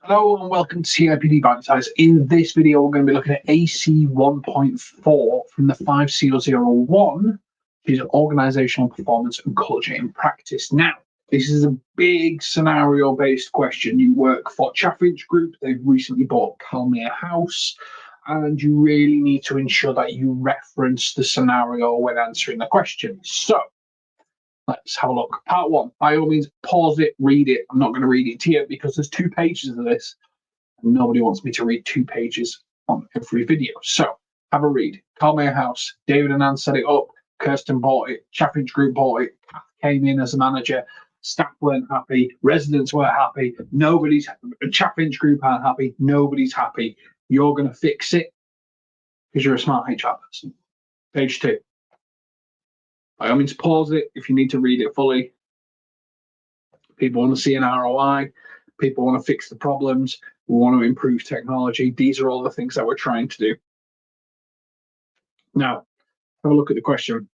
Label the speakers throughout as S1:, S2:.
S1: Hello and welcome to CIPD Bitesize. In this video, we're going to be looking at AC1.4 from the 5001, which is Organizational Performance and Culture in Practice. Now, this is a big scenario-based question. You work for Chaffinch Group. They've recently bought Calmere House, and you really need to ensure that you reference the scenario when answering the question. So, let's have a look. Part one, by all means, pause it, read it. I'm not going to read it to you because there's 2 pages of this. And nobody wants me to read 2 pages on every video. So have a read. Calmere House, David and Anne set it up. Kirsten bought it. Chaffinch Group bought it. Kath came in as a manager. Staff weren't happy. Residents weren't happy. Chaffinch Group aren't happy. Nobody's happy. You're going to fix it because you're a smart HR person. Page 2. By all means, pause it if you need to read it fully. People want to see an ROI. People want to fix the problems. We want to improve technology. These are all the things that we're trying to do. Now, have a look at the question.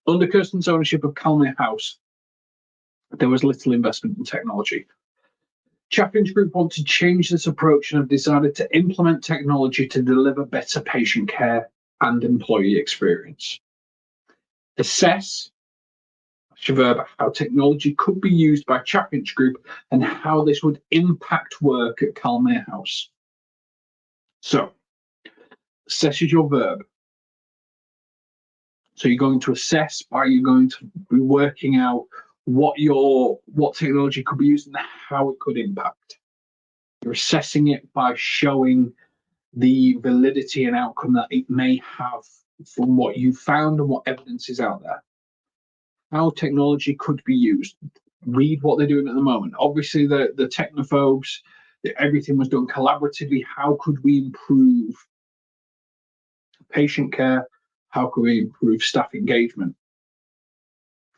S1: Under Kirsten's ownership of Calmere House, there was little investment in technology. Chaffinch Group want to change this approach and have decided to implement technology to deliver better patient care and employee experience. Assess, verb, how technology could be used by Chaffinch Group and how this would impact work at Calmere House. So, assess is your verb. So you're going to assess, or you're going to be working out what technology could be used and how it could impact. You're assessing it by showing the validity and outcome that it may have from what you found and what evidence is out there. How technology could be used. Read what they're doing at the moment. Obviously, the technophobes, everything was done collaboratively. How could we improve patient care? How could we improve staff engagement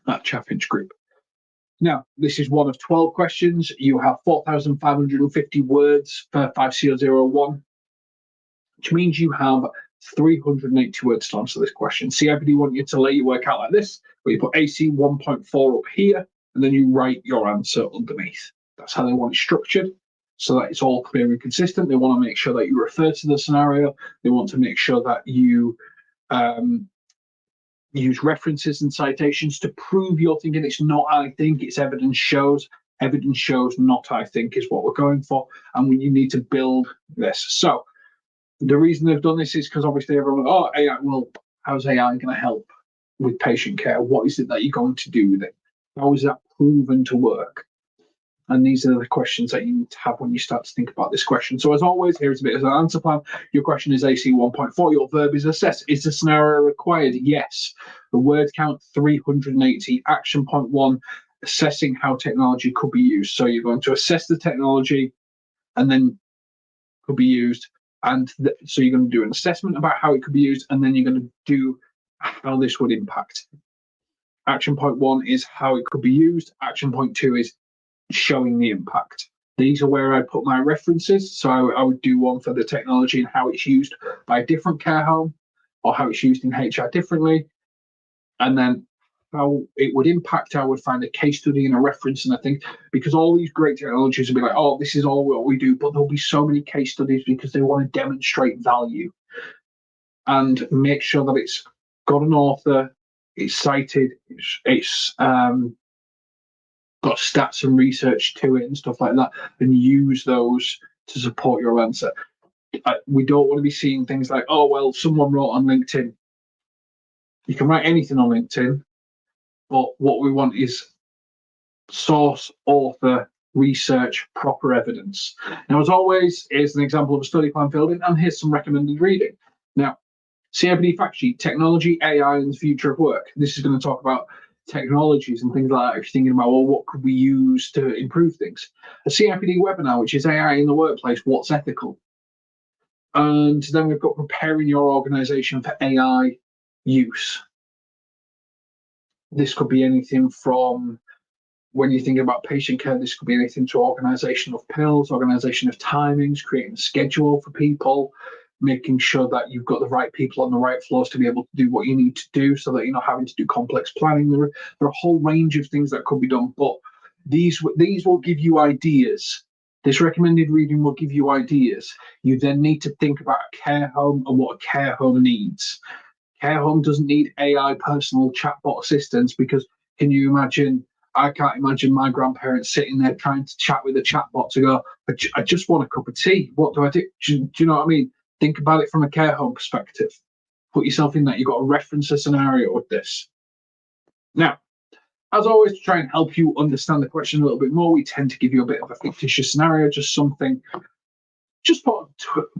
S1: at Chaffinch Group? Now, this is one of 12 questions. You have 4,550 words for 5001, which means you have 380 words to answer this question. CIPD want you to lay your work out like this, where you put AC 1.4 up here, and then you write your answer underneath. That's how they want it structured, so that it's all clear and consistent. They want to make sure that you refer to the scenario. They want to make sure that you use references and citations to prove your thinking. It's not I think, it's evidence shows. Evidence shows, not I think, is what we're going for. And you need to build this. So the reason they've done this is because obviously everyone, AI, well, how's AI going to help with patient care? What is it that you're going to do with it? How is that proven to work? And these are the questions that you need to have when you start to think about this question. So as always, here's a bit of an answer plan. Your question is AC 1.4. Your verb is assess. Is the scenario required? Yes. The word count 380. Action point 1, assessing how technology could be used. So you're going to assess the technology and then could be used. And so you're going to do an assessment about how it could be used, and then you're going to do how this would impact. Action point 1 is how it could be used. Action point 2 is showing the impact. These are where I put my references. So I would do one for the technology and how it's used by a different care home, or how it's used in HR differently. And then how it would impact, I would find a case study and a reference. And I think because all these great technologies will be like, oh, this is all what we do, but there'll be so many case studies because they want to demonstrate value and make sure that it's got an author, it's cited, it's got stats and research to it and stuff like that, and use those to support your answer. We don't want to be seeing things like, oh, well, someone wrote on LinkedIn. You can write anything on LinkedIn, but what we want is source, author, research, proper evidence. Now, as always, here's an example of a study plan filled in, and here's some recommended reading. Now, CIPD fact sheet, technology, AI, and the future of work. This is going to talk about technologies and things like that. If you're thinking about, well, what could we use to improve things? A CIPD webinar, which is AI in the workplace, what's ethical? And then we've got preparing your organization for AI use. This could be anything from, when you're thinking about patient care, this could be anything to organization of pills, organization of timings, creating a schedule for people, making sure that you've got the right people on the right floors to be able to do what you need to do so that you're not having to do complex planning. There are a whole range of things that could be done, but these will give you ideas This recommended reading will give you ideas. You then need to think about a care home and what a care home needs. Care home doesn't need AI personal chatbot assistance, because can you imagine? I can't imagine my grandparents sitting there trying to chat with a chatbot to go, I just want a cup of tea. What do I do? Do you know what I mean? Think about it from a care home perspective. Put yourself in that. You've got to reference a scenario with this. Now, as always, to try and help you understand the question a little bit more, we tend to give you a bit of a fictitious scenario, just something, just put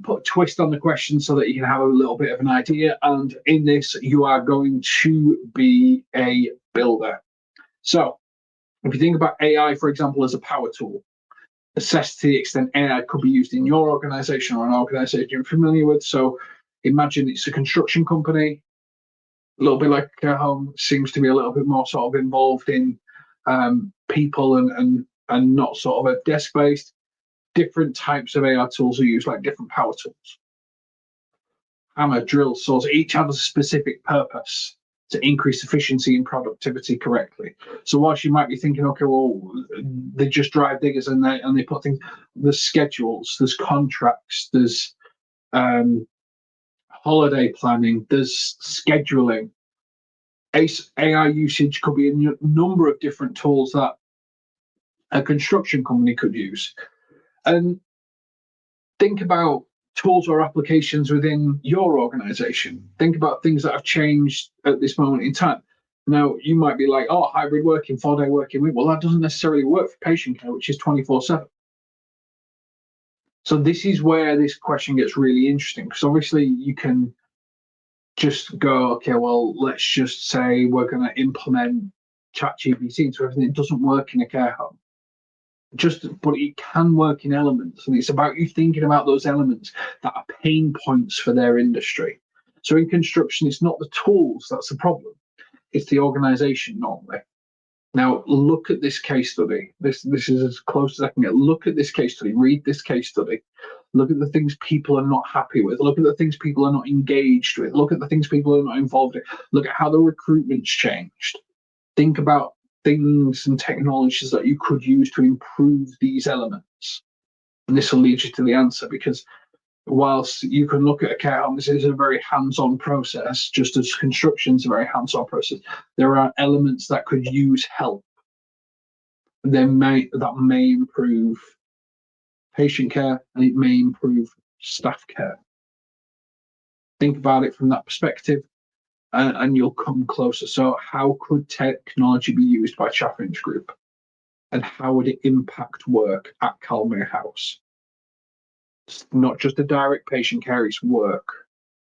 S1: a twist on the question so that you can have a little bit of an idea. And in this, you are going to be a builder. So if you think about AI, for example, as a power tool, assess to the extent AI could be used in your organization or an organization you're familiar with. So imagine it's a construction company, a little bit like a care home, seems to be a little bit more sort of involved in people and not sort of a desk-based. Different types of AI tools are used, like different power tools. Hammer, drill, saws, each have a specific purpose to increase efficiency and productivity correctly. So whilst you might be thinking, okay, well, they just drive diggers and they put things, there's schedules, there's contracts, there's holiday planning, there's scheduling. AI usage could be a number of different tools that a construction company could use. And think about tools or applications within your organization. Think about things that have changed at this moment in time. Now, you might be like, oh, hybrid working, 4-day working week. Well, that doesn't necessarily work for patient care, which is 24/7. So this is where this question gets really interesting, because obviously you can just go, okay, well, let's just say we're going to implement ChatGPT into everything. It doesn't work in a care home. But it can work in elements, and it's about you thinking about those elements that are pain points for their industry. So in construction, it's not the tools that's the problem, it's the organization normally. Now look at this case study. This is as close as I can get. Look at this case study, read this case study, look at the things people are not happy with, look at the things people are not engaged with, look at the things people are not involved in, look at how the recruitment's changed. Think about things and technologies that you could use to improve these elements. And this will lead you to the answer, because whilst you can look at a care home, this is a very hands-on process, just as construction is a very hands-on process. There are elements that could use help. That may improve patient care, and it may improve staff care. Think about it from that perspective, and you'll come closer. So how could technology be used by Chaffinch Group? And how would it impact work at Calmere House? It's not just a direct patient care, it's work.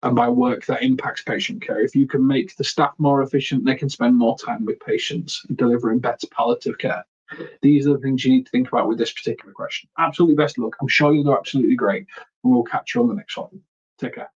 S1: And by work, that impacts patient care. If you can make the staff more efficient, they can spend more time with patients, delivering better palliative care. These are the things you need to think about with this particular question. Absolutely best of luck. I'm sure you'll do absolutely great. And we'll catch you on the next one. Take care.